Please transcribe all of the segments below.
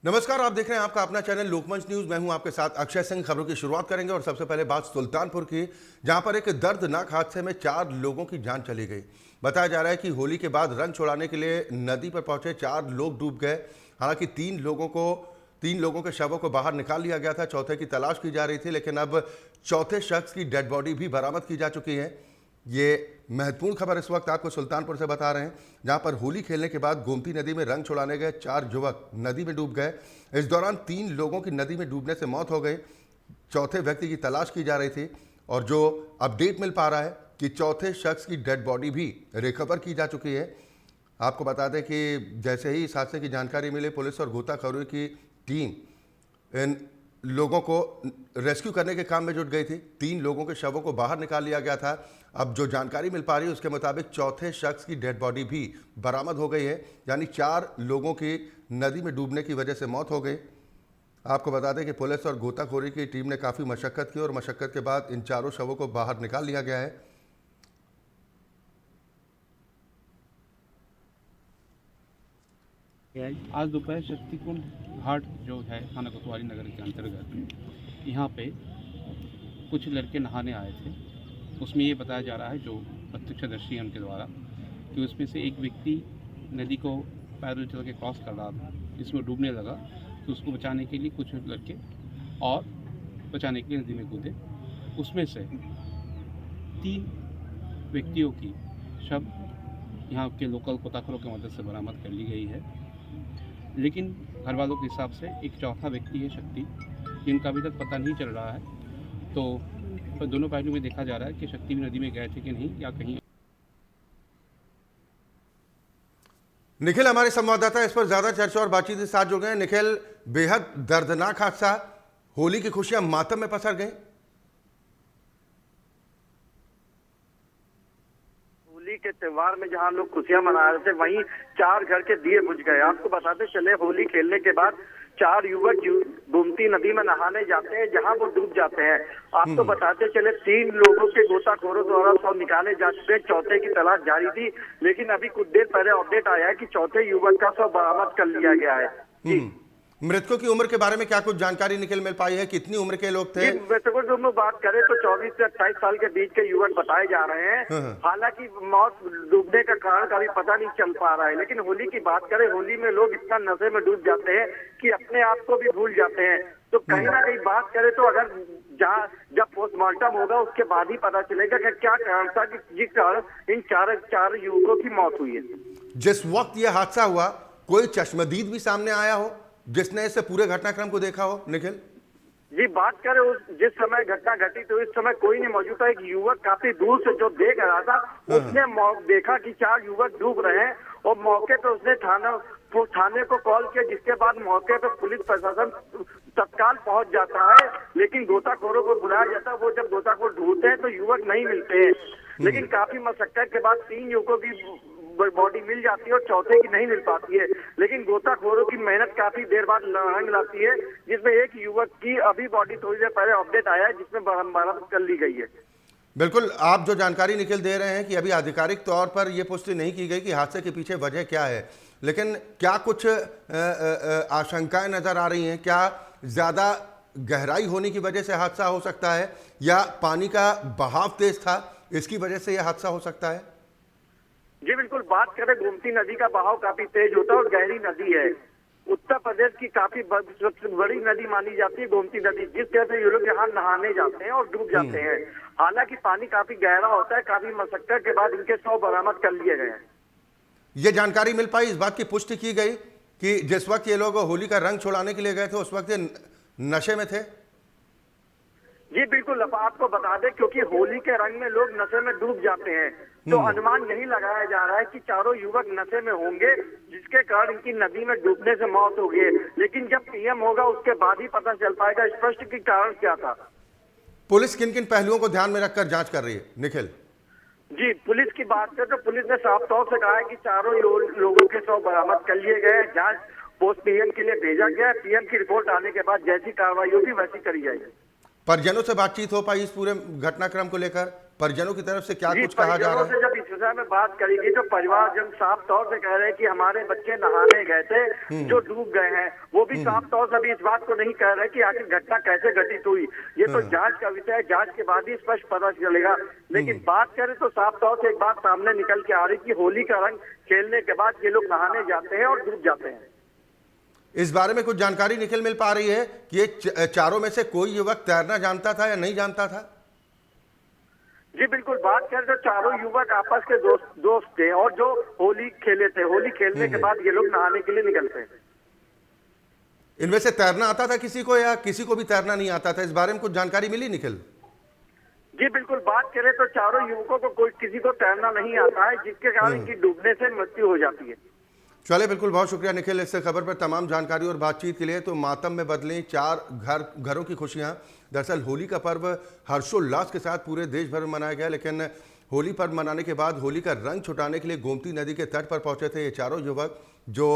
नमस्कार, आप देख रहे हैं आपका अपना चैनल लोकमंच न्यूज। मैं हूं आपके साथ अक्षय सिंह। खबरों की शुरुआत करेंगे और सबसे पहले बात सुल्तानपुर की, जहां पर एक दर्दनाक हादसे में 4 लोगों की जान चली गई। बताया जा रहा है कि होली के बाद रंग छुड़ाने के लिए नदी पर पहुंचे 4 लोग डूब गए। हालांकि 3 लोगों के शवों को बाहर निकाल लिया गया था। चौथे की तलाश की जा रही थी, लेकिन अब चौथे शख्स की डेड बॉडी भी बरामद की जा चुकी है। ये महत्वपूर्ण खबर इस वक्त आपको सुल्तानपुर से बता रहे हैं, जहां पर होली खेलने के बाद गोमती नदी में रंग छुड़ाने गए 4 युवक नदी में डूब गए। इस दौरान 3 लोगों की नदी में डूबने से मौत हो गई। चौथे व्यक्ति की तलाश की जा रही थी और जो अपडेट मिल पा रहा है कि चौथे शख्स की डेड बॉडी भी रिकवर की जा चुकी है। आपको बता दें कि जैसे ही इस हादसे की जानकारी मिली, पुलिस और गोताखोरों की टीम इन लोगों को रेस्क्यू करने के काम में जुट गई थी। 3 लोगों के शवों को बाहर निकाल लिया गया था। अब जो जानकारी मिल पा रही है उसके मुताबिक चौथे शख्स की डेड बॉडी भी बरामद हो गई है, यानी 4 लोगों की नदी में डूबने की वजह से मौत हो गई। आपको बता दें कि पुलिस और गोताखोरी की टीम ने काफ़ी मशक्कत की और मशक्कत के बाद इन चारों शवों को बाहर निकाल लिया गया है। आज दोपहर शक्तिकुंड घाट जो है थाना कोतवाली नगर के अंतर्गत, यहाँ पे कुछ लड़के नहाने आए थे। उसमें ये बताया जा रहा है, जो प्रत्यक्षदर्शी हैं उनके द्वारा, कि उसमें से एक व्यक्ति नदी को पैदल चल के क्रॉस कर रहा था, जिसमें डूबने लगा। तो उसको बचाने के लिए कुछ लड़के और बचाने के लिए नदी में कूदे। उसमें से 3 व्यक्तियों की शव यहाँ के लोकल गोताखोरों की मदद से बरामद कर ली गई है। लेकिन घर वालों के हिसाब से एक चौथा व्यक्ति है शक्ति, जिनका अभी तक पता नहीं चल रहा है। तो दोनों पहलू में देखा जा रहा है कि शक्ति भी नदी में गए थे कि नहीं, या कहीं। निखिल हमारे संवाददाता इस पर ज्यादा चर्चा और बातचीत के साथ जुड़ गए। निखिल, बेहद दर्दनाक हादसा, होली की खुशियां मातम में पसर गई। होली के त्योहार में जहां लोग खुशियां मना रहे थे, वहीं 4 घर के दिए बुझ गए। आपको बताते चले, होली खेलने के बाद 4 युवक गोमती नदी में नहाने जाते हैं, जहां वो डूब जाते हैं। आपको बताते चले, 3 लोगों के गोताखोरों द्वारा शव निकाले जा चुके हैं। चौथे की तलाश जारी थी, लेकिन अभी कुछ देर पहले अपडेट आया है कि चौथे युवक का शव बरामद कर लिया गया है। जी, मृतकों की उम्र के बारे में क्या कुछ जानकारी निकल मिल पाई है? कितनी उम्र के लोग थे? मृतकों की उम्र बात करें तो 24 से 28 साल के बीच के युवक बताए जा रहे हैं। हालांकि मौत डूबने का कारण का भी पता नहीं चल पा रहा है। लेकिन होली की बात करें, होली में लोग इतना नशे में डूब जाते हैं कि अपने आप को भी भूल जाते हैं। तो कहीं ना कहीं बात करें तो अगर जब पोस्टमार्टम होगा उसके बाद ही पता चलेगा कि क्या कारण था कि जिस कारण इन चार युवकों की मौत हुई है। जिस वक्त यह हादसा हुआ, कोई चश्मदीद भी सामने आया हो जिसने इस पूरे घटनाक्रम को देखा हो? निखिल जी, बात करें जिस समय घटना घटी तो इस समय कोई नहीं मौजूद था। एक युवक काफी दूर से जो देख रहा था, उसने देखा कि 4 युवक डूब रहे हैं और मौके पर उसने थाने को कॉल किया, जिसके बाद मौके पर पुलिस प्रशासन तत्काल पहुंच जाता है। लेकिन गोताखोरों को बुलाया जाता है। वो जब गोताखोर ढूंढते हैं तो युवक नहीं मिलते हैं। लेकिन काफी मशक्कत के बाद 3 युवकों की बॉडी मिल जाती है और चौथे की नहीं मिल पाती है। लेकिन गोताखोरों की मेहनत काफी देर बाद रंग लाती है, जिसमें एक युवक की अभी बॉडी थोड़ी देर पहले अपडेट आया है, जिसमें बरामद कर ली गई है। बिल्कुल, आप जो जानकारी निखिल दे रहे हैं कि अभी आधिकारिक तौर पर यह पुष्टि नहीं की गई कि हादसे के पीछे वजह क्या है, लेकिन क्या कुछ आशंकाएं नजर आ रही हैं? क्या ज्यादा गहराई होने की वजह से हादसा हो सकता है, या पानी का बहाव तेज था इसकी वजह से यह हादसा हो सकता है? जी बिल्कुल, बात करें, गोमती नदी का बहाव काफी तेज होता है और गहरी नदी है। उत्तर प्रदेश की काफी सबसे बड़ी नदी मानी जाती है गोमती नदी, जिस तरह से ये लोग यहाँ नहाने जाते हैं और डूब जाते हैं। हालांकि पानी काफी गहरा होता है। काफी मशक्कत के बाद इनके शव बरामद कर लिए गए हैं। ये जानकारी मिल पाई, इस बात की पुष्टि की गई कि जिस वक्त ये लोग होली का रंग छुड़ाने के लिए गए थे उस वक्त ये नशे में थे? जी बिल्कुल, अब आपको बता दें, क्योंकि होली के रंग में लोग नशे में डूब जाते हैं, तो अनुमान यही लगाया जा रहा है कि चारों युवक नशे में होंगे, जिसके कारण इनकी नदी में डूबने से मौत हो गई। लेकिन जब पीएम होगा उसके बाद ही पता चल पाएगा स्पष्ट कि कारण क्या था। पुलिस किन किन पहलुओं को ध्यान में रखकर जांच कर रही है, निखिल? जी, पुलिस की बात करें तो पुलिस ने साफ तौर से कहा है कि चारों लोगों के शव बरामद कर लिए गए। जांच पोस्टमार्टम के लिए भेजा गया। पीएम की रिपोर्ट आने के बाद जैसी कार्रवाई होगी वैसी करी जाएगी। परिजनों से बातचीत हो पाई इस पूरे घटनाक्रम को लेकर? परिजनों की तरफ से क्या कुछ कहा जा रहा है? जब व्यवसाय में बात करेगी, जो परिवारजन साफ तौर से कह रहे हैं कि हमारे बच्चे नहाने गए थे जो डूब गए हैं, वो भी साफ तौर से अभी इस बात को नहीं कह रहे कि आखिर घटना कैसे घटित हुई। ये तो जांच का विषय है, जांच के बाद ही स्पष्ट पता चलेगा। लेकिन बात करें तो साफ तौर से एक बात सामने निकल के आ रही कि होली का रंग खेलने के बाद ये लोग नहाने जाते हैं और डूब जाते हैं। इस बारे में कुछ जानकारी मिल पा रही है कि ये चारों में से कोई युवक तैरना जानता था या नहीं जानता था? जी बिल्कुल, बात करें तो चारों युवक आपस के दोस्त थे और जो होली खेले थे, होली खेलने के बाद ये लोग नहाने के लिए निकलते हैं। इनमें से तैरना आता था किसी को या किसी को भी तैरना नहीं आता था? इस बारे में कुछ जानकारी मिली निखिल? जी बिल्कुल, बात करें तो चारों युवकों को कोई किसी को तैरना नहीं आता है, जिसके कारण इनकी डूबने से मृत्यु हो जाती है। चले, बिल्कुल, बहुत शुक्रिया निखिल इस खबर पर तमाम जानकारी और बातचीत के लिए। तो मातम में बदली चार घरों की खुशियां। दरअसल होली का पर्व हर्षोल्लास के साथ पूरे देश भर में मनाया गया, लेकिन होली पर्व मनाने के बाद होली का रंग छुटाने के लिए गोमती नदी के तट पर पहुंचे थे ये चारों युवक, जो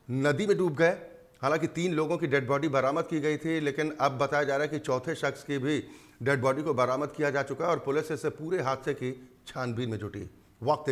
नदी में डूब गए। हालांकि 3 लोगों की डेड बॉडी बरामद की गई थी, लेकिन अब बताया जा रहा है कि चौथे शख्स की भी डेड बॉडी को बरामद किया जा चुका है और पुलिस इस पूरे हादसे की छानबीन में जुटी। वक्त